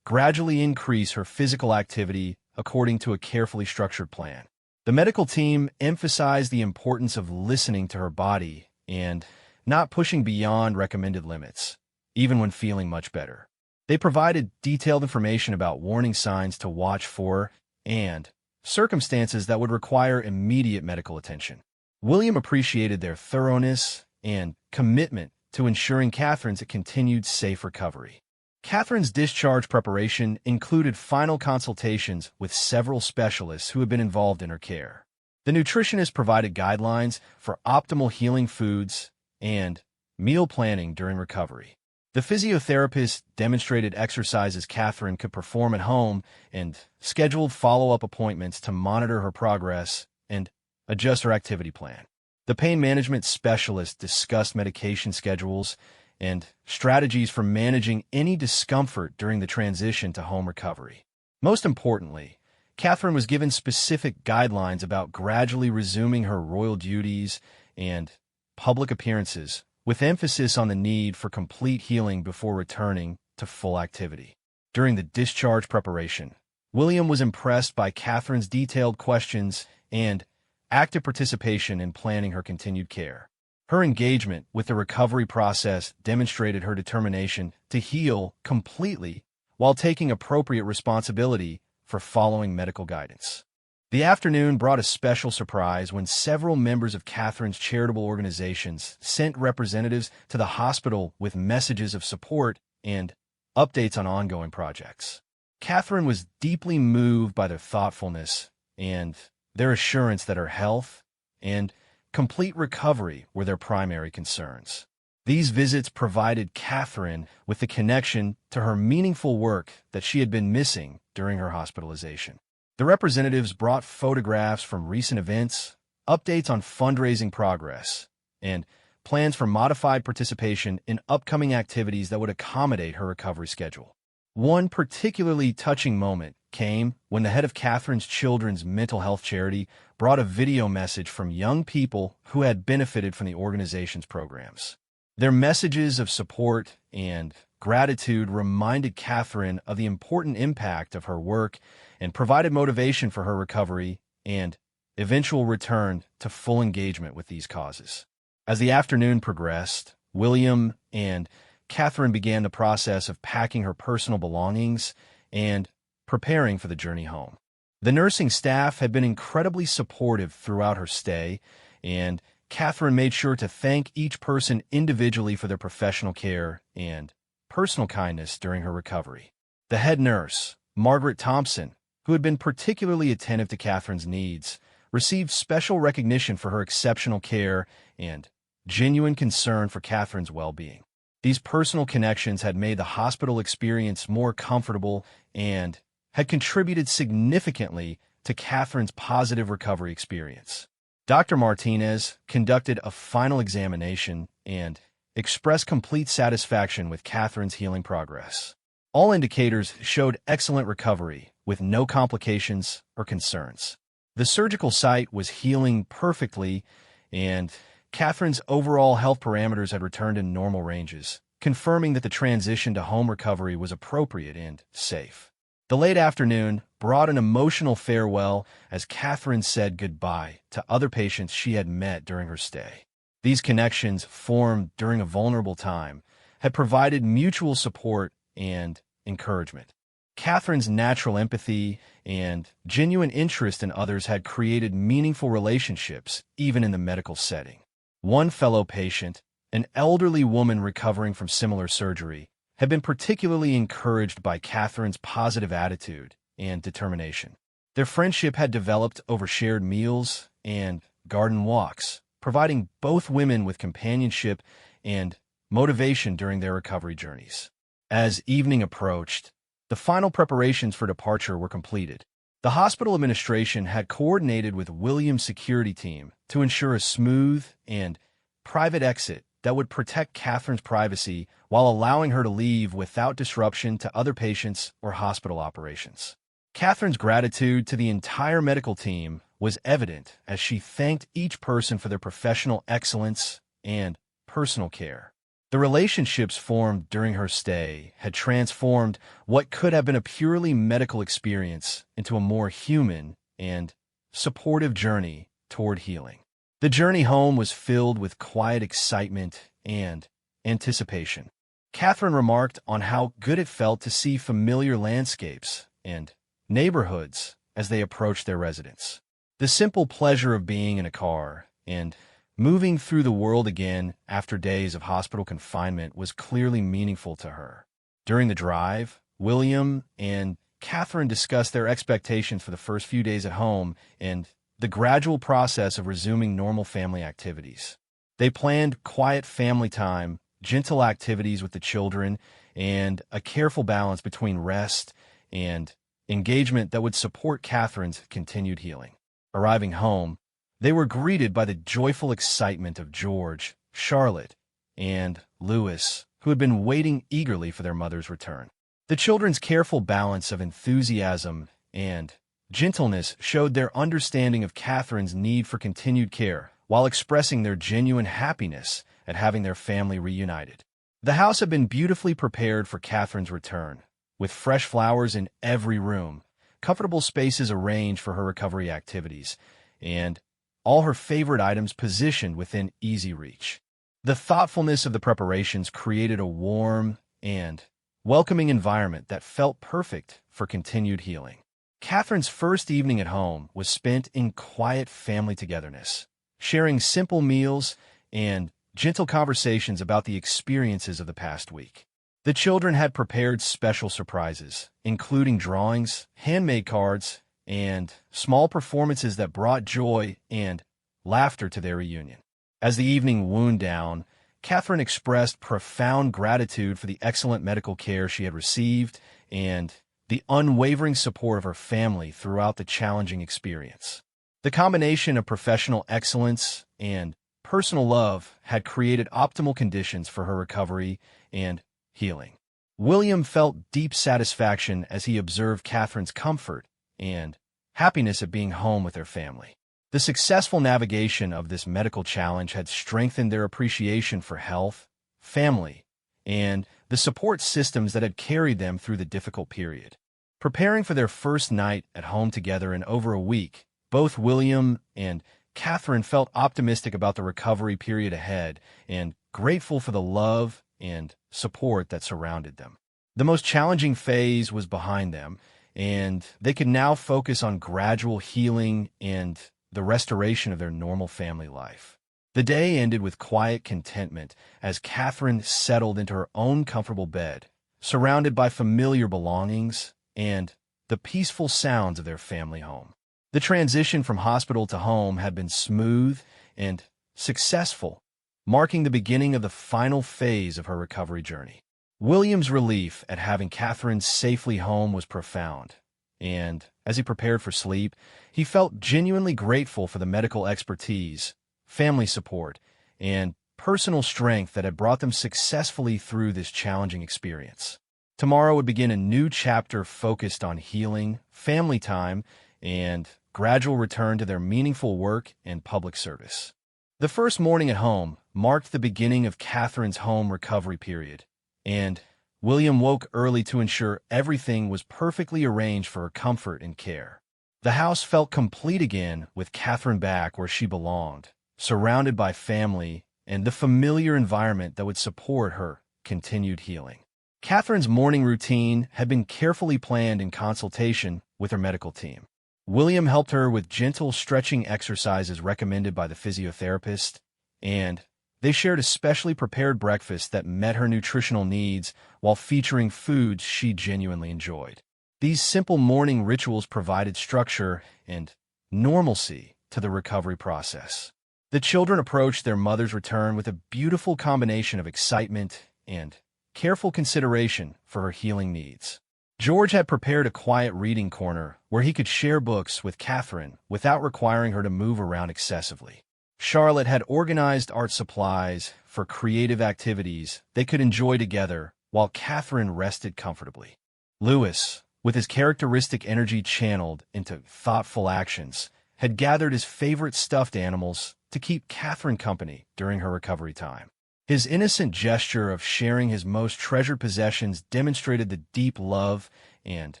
gradually increase her physical activity according to a carefully structured plan. The medical team emphasized the importance of listening to her body and not pushing beyond recommended limits, even when feeling much better. They provided detailed information about warning signs to watch for and circumstances that would require immediate medical attention. William appreciated their thoroughness and commitment to ensuring Catherine's continued safe recovery. Catherine's discharge preparation included final consultations with several specialists who had been involved in her care. The nutritionist provided guidelines for optimal healing foods and meal planning during recovery. The physiotherapist demonstrated exercises Catherine could perform at home and scheduled follow-up appointments to monitor her progress and adjust her activity plan. The pain management specialist discussed medication schedules and strategies for managing any discomfort during the transition to home recovery. Most importantly, Catherine was given specific guidelines about gradually resuming her royal duties and public appearances, with emphasis on the need for complete healing before returning to full activity. During the discharge preparation, William was impressed by Catherine's detailed questions and active participation in planning her continued care. Her engagement with the recovery process demonstrated her determination to heal completely while taking appropriate responsibility for following medical guidance. The afternoon brought a special surprise when several members of Catherine's charitable organizations sent representatives to the hospital with messages of support and updates on ongoing projects. Catherine was deeply moved by their thoughtfulness and their assurance that her health and complete recovery were their primary concerns. These visits provided Catherine with the connection to her meaningful work that she had been missing during her hospitalization. The representatives brought photographs from recent events, updates on fundraising progress, and plans for modified participation in upcoming activities that would accommodate her recovery schedule. One particularly touching moment came when the head of Catherine's children's mental health charity brought a video message from young people who had benefited from the organization's programs. Their messages of support and gratitude reminded Catherine of the important impact of her work and provided motivation for her recovery and eventual return to full engagement with these causes. As the afternoon progressed, William and Catherine began the process of packing her personal belongings and preparing for the journey home. The nursing staff had been incredibly supportive throughout her stay, and Catherine made sure to thank each person individually for their professional care and personal kindness during her recovery. The head nurse, Margaret Thompson, who had been particularly attentive to Catherine's needs, received special recognition for her exceptional care and genuine concern for Catherine's well-being. These personal connections had made the hospital experience more comfortable and had contributed significantly to Catherine's positive recovery experience. Dr. Martinez conducted a final examination and expressed complete satisfaction with Catherine's healing progress. All indicators showed excellent recovery, with no complications or concerns. The surgical site was healing perfectly, and Catherine's overall health parameters had returned in normal ranges, confirming that the transition to home recovery was appropriate and safe. The late afternoon brought an emotional farewell as Catherine said goodbye to other patients she had met during her stay. These connections, formed during a vulnerable time, had provided mutual support and encouragement. Catherine's natural empathy and genuine interest in others had created meaningful relationships, even in the medical setting. One fellow patient, an elderly woman recovering from similar surgery, had been particularly encouraged by Catherine's positive attitude and determination. Their friendship had developed over shared meals and garden walks, providing both women with companionship and motivation during their recovery journeys. As evening approached, the final preparations for departure were completed. The hospital administration had coordinated with William's security team to ensure a smooth and private exit that would protect Catherine's privacy while allowing her to leave without disruption to other patients or hospital operations. Catherine's gratitude to the entire medical team was evident as she thanked each person for their professional excellence and personal care. The relationships formed during her stay had transformed what could have been a purely medical experience into a more human and supportive journey toward healing. The journey home was filled with quiet excitement and anticipation. Catherine remarked on how good it felt to see familiar landscapes and neighborhoods as they approached their residence. The simple pleasure of being in a car and moving through the world again after days of hospital confinement was clearly meaningful to her. During the drive, William and Catherine discussed their expectations for the first few days at home and the gradual process of resuming normal family activities. They planned quiet family time, gentle activities with the children, and a careful balance between rest and engagement that would support Catherine's continued healing. Arriving home, they were greeted by the joyful excitement of George, Charlotte, and Lewis, who had been waiting eagerly for their mother's return. The children's careful balance of enthusiasm and gentleness showed their understanding of Catherine's need for continued care, while expressing their genuine happiness at having their family reunited. The house had been beautifully prepared for Catherine's return, with fresh flowers in every room, comfortable spaces arranged for her recovery activities, and all her favorite items positioned within easy reach. The thoughtfulness of the preparations created a warm and welcoming environment that felt perfect for continued healing. Catherine's first evening at home was spent in quiet family togetherness, sharing simple meals and gentle conversations about the experiences of the past week. The children had prepared special surprises, including drawings, handmade cards, and small performances that brought joy and laughter to their reunion. As the evening wound down, Catherine expressed profound gratitude for the excellent medical care she had received and the unwavering support of her family throughout the challenging experience. The combination of professional excellence and personal love had created optimal conditions for her recovery and healing. William felt deep satisfaction as he observed Catherine's comfort and happiness at being home with their family. The successful navigation of this medical challenge had strengthened their appreciation for health, family, and the support systems that had carried them through the difficult period. Preparing for their first night at home together in over a week, both William and Catherine felt optimistic about the recovery period ahead and grateful for the love and support that surrounded them. The most challenging phase was behind them, and they could now focus on gradual healing and the restoration of their normal family life. The day ended with quiet contentment as Catherine settled into her own comfortable bed, surrounded by familiar belongings and the peaceful sounds of their family home. The transition from hospital to home had been smooth and successful, marking the beginning of the final phase of her recovery journey. William's relief at having Catherine safely home was profound, and as he prepared for sleep, he felt genuinely grateful for the medical expertise, family support, and personal strength that had brought them successfully through this challenging experience. Tomorrow would begin a new chapter focused on healing, family time, and gradual return to their meaningful work and public service. The first morning at home marked the beginning of Catherine's home recovery period, and William woke early to ensure everything was perfectly arranged for her comfort and care. The house felt complete again with Catherine back where she belonged, surrounded by family and the familiar environment that would support her continued healing. Catherine's morning routine had been carefully planned in consultation with her medical team. William helped her with gentle stretching exercises recommended by the physiotherapist, and they shared a specially prepared breakfast that met her nutritional needs while featuring foods she genuinely enjoyed. These simple morning rituals provided structure and normalcy to the recovery process. The children approached their mother's return with a beautiful combination of excitement and careful consideration for her healing needs. George had prepared a quiet reading corner where he could share books with Catherine without requiring her to move around excessively. Charlotte had organized art supplies for creative activities they could enjoy together while Catherine rested comfortably. Lewis, with his characteristic energy channeled into thoughtful actions, had gathered his favorite stuffed animals to keep Catherine company during her recovery time. His innocent gesture of sharing his most treasured possessions demonstrated the deep love and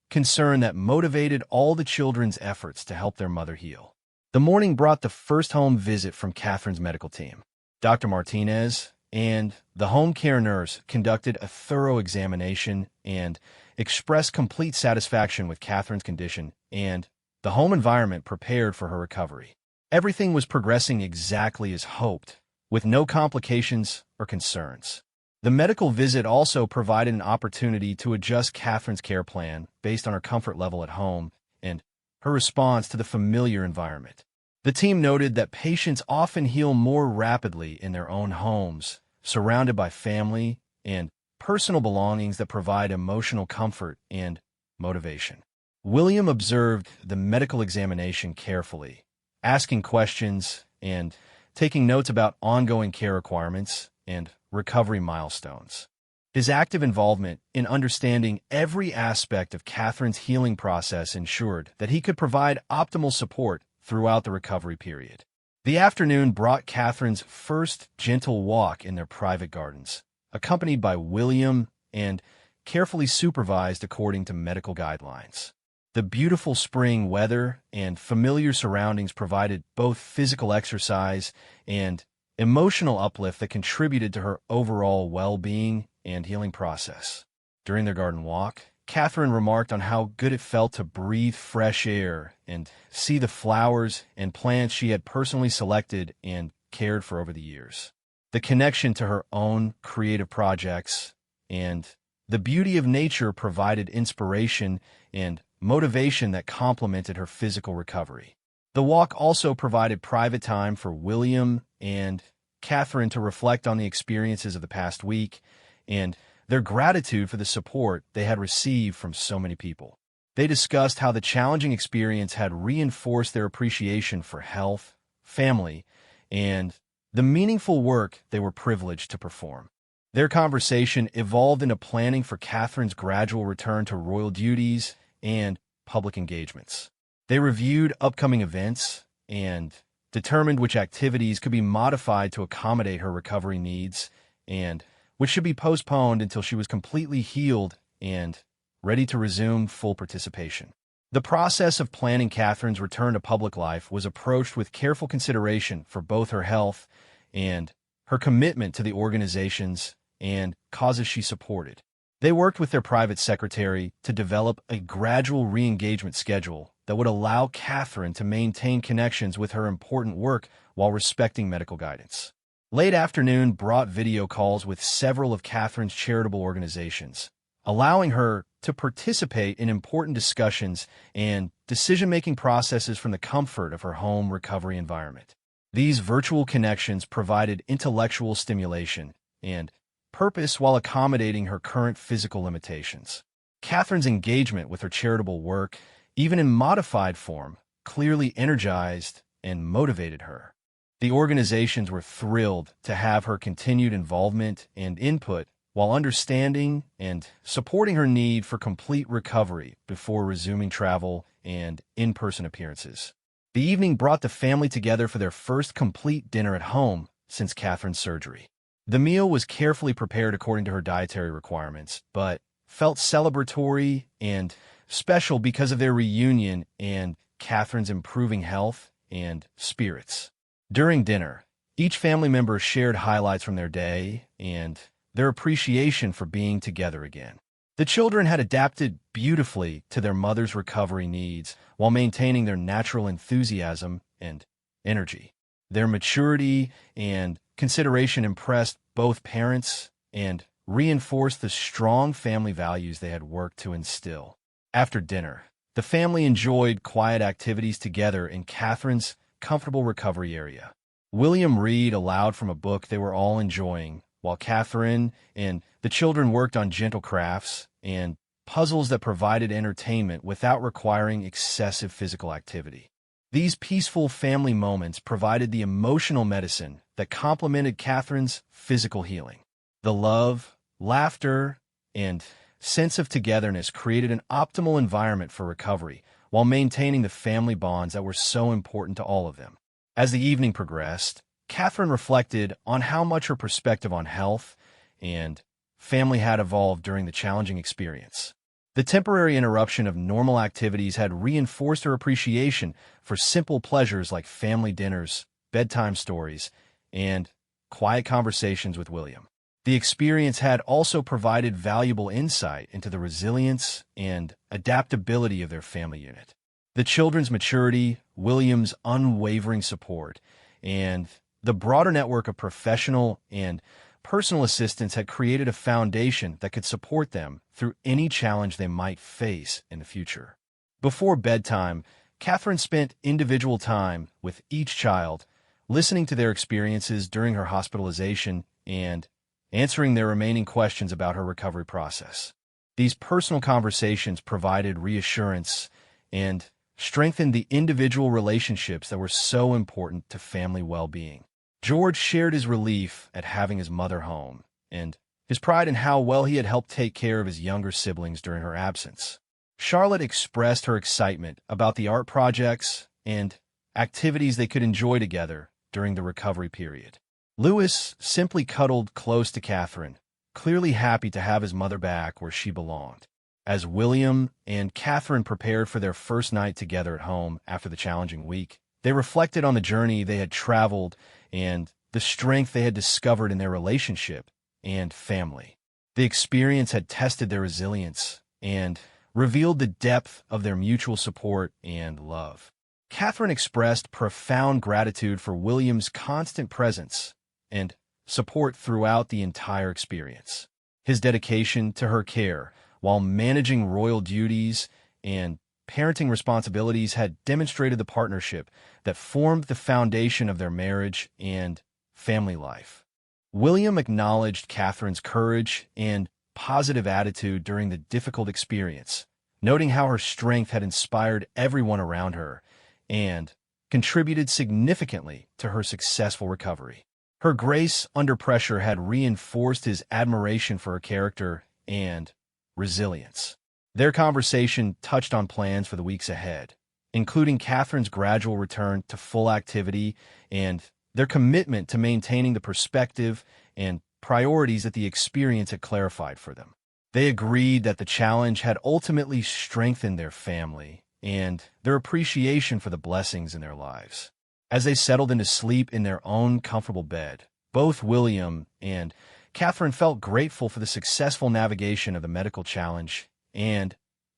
concern that motivated all the children's efforts to help their mother heal. The morning brought the first home visit from Catherine's medical team. Dr. Martinez and the home care nurse conducted a thorough examination and expressed complete satisfaction with Catherine's condition and the home environment prepared for her recovery. Everything was progressing exactly as hoped, with no complications or concerns. The medical visit also provided an opportunity to adjust Catherine's care plan based on her comfort level at home and her response to the familiar environment. The team noted that patients often heal more rapidly in their own homes, surrounded by family and personal belongings that provide emotional comfort and motivation. William observed the medical examination carefully, asking questions and taking notes about ongoing care requirements and recovery milestones. His active involvement in understanding every aspect of Catherine's healing process ensured that he could provide optimal support throughout the recovery period. The afternoon brought Catherine's first gentle walk in their private gardens, accompanied by William and carefully supervised according to medical guidelines. The beautiful spring weather and familiar surroundings provided both physical exercise and emotional uplift that contributed to her overall well-being and healing process. During their garden walk, Catherine remarked on how good it felt to breathe fresh air and see the flowers and plants she had personally selected and cared for over the years. The connection to her own creative projects and the beauty of nature provided inspiration and motivation that complemented her physical recovery. The walk also provided private time for William and Catherine to reflect on the experiences of the past week and their gratitude for the support they had received from so many people. They discussed how the challenging experience had reinforced their appreciation for health, family, and the meaningful work they were privileged to perform. Their conversation evolved into planning for Catherine's gradual return to royal duties and public engagements. They reviewed upcoming events and determined which activities could be modified to accommodate her recovery needs and which should be postponed until she was completely healed and ready to resume full participation. The process of planning Catherine's return to public life was approached with careful consideration for both her health and her commitment to the organizations and causes she supported. They worked with their private secretary to develop a gradual re-engagement schedule that would allow Catherine to maintain connections with her important work while respecting medical guidance. Late afternoon brought video calls with several of Catherine's charitable organizations, allowing her to participate in important discussions and decision-making processes from the comfort of her home recovery environment. These virtual connections provided intellectual stimulation and purpose while accommodating her current physical limitations. Catherine's engagement with her charitable work, even in modified form, clearly energized and motivated her. The organizations were thrilled to have her continued involvement and input while understanding and supporting her need for complete recovery before resuming travel and in-person appearances. The evening brought the family together for their first complete dinner at home since Catherine's surgery. The meal was carefully prepared according to her dietary requirements, but felt celebratory and special because of their reunion and Catherine's improving health and spirits. During dinner, each family member shared highlights from their day and their appreciation for being together again. The children had adapted beautifully to their mother's recovery needs while maintaining their natural enthusiasm and energy. Their maturity and consideration impressed both parents and reinforced the strong family values they had worked to instill. After dinner, the family enjoyed quiet activities together in Catherine's comfortable recovery area. William read aloud from a book they were all enjoying, while Catherine and the children worked on gentle crafts and puzzles that provided entertainment without requiring excessive physical activity. These peaceful family moments provided the emotional medicine that complemented Catherine's physical healing. The love, laughter, and sense of togetherness created an optimal environment for recovery while maintaining the family bonds that were so important to all of them. As the evening progressed, Catherine reflected on how much her perspective on health and family had evolved during the challenging experience. The temporary interruption of normal activities had reinforced her appreciation for simple pleasures like family dinners, bedtime stories, and quiet conversations with William. The experience had also provided valuable insight into the resilience and adaptability of their family unit. The children's maturity, William's unwavering support, and the broader network of professional and personal assistance had created a foundation that could support them through any challenge they might face in the future. Before bedtime, Catherine spent individual time with each child, listening to their experiences during her hospitalization and answering their remaining questions about her recovery process. These personal conversations provided reassurance and strengthened the individual relationships that were so important to family well-being. George shared his relief at having his mother home, and his pride in how well he had helped take care of his younger siblings during her absence. Charlotte expressed her excitement about the art projects and activities they could enjoy together during the recovery period. Louis simply cuddled close to Catherine, clearly happy to have his mother back where she belonged. As William and Catherine prepared for their first night together at home after the challenging week, they reflected on the journey they had traveled and the strength they had discovered in their relationship and family. The experience had tested their resilience and revealed the depth of their mutual support and love. Catherine expressed profound gratitude for William's constant presence and support throughout the entire experience. His dedication to her care while managing royal duties and parenting responsibilities had demonstrated the partnership that formed the foundation of their marriage and family life. William acknowledged Catherine's courage and positive attitude during the difficult experience, noting how her strength had inspired everyone around her and contributed significantly to her successful recovery. Her grace under pressure had reinforced his admiration for her character and resilience. Their conversation touched on plans for the weeks ahead, including Catherine's gradual return to full activity and their commitment to maintaining the perspective and priorities that the experience had clarified for them. They agreed that the challenge had ultimately strengthened their family and their appreciation for the blessings in their lives. As they settled into sleep in their own comfortable bed, both William and Catherine felt grateful for the successful navigation of the medical challenge and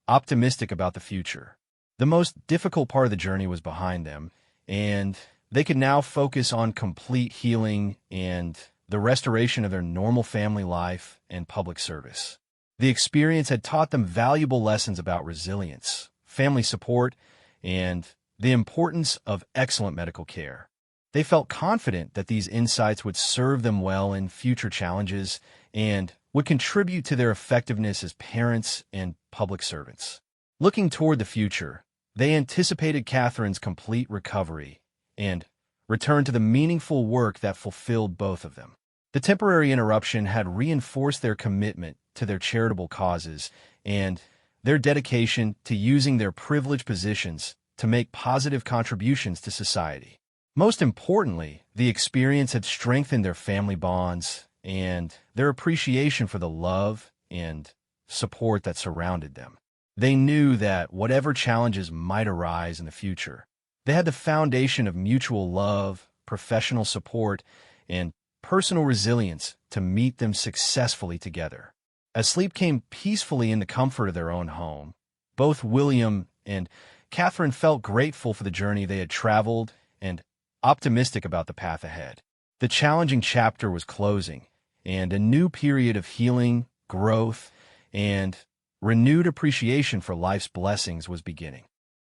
optimistic about the future. The most difficult part of the journey was behind them, and they could now focus on complete healing and the restoration of their normal family life and public service. The experience had taught them valuable lessons about resilience, family support, and the importance of excellent medical care. They felt confident that these insights would serve them well in future challenges and would contribute to their effectiveness as parents and public servants. Looking toward the future, they anticipated Catherine's complete recovery and return to the meaningful work that fulfilled both of them. The temporary interruption had reinforced their commitment to their charitable causes and their dedication to using their privileged positions to make positive contributions to society. Most importantly, the experience had strengthened their family bonds and their appreciation for the love and support that surrounded them. They knew that whatever challenges might arise in the future, they had the foundation of mutual love, professional support, and personal resilience to meet them successfully together. As sleep came peacefully in the comfort of their own home, both William and Catherine felt grateful for the journey they had traveled and optimistic about the path ahead. The challenging chapter was closing, and a new period of healing, growth, and renewed appreciation for life's blessings was beginning.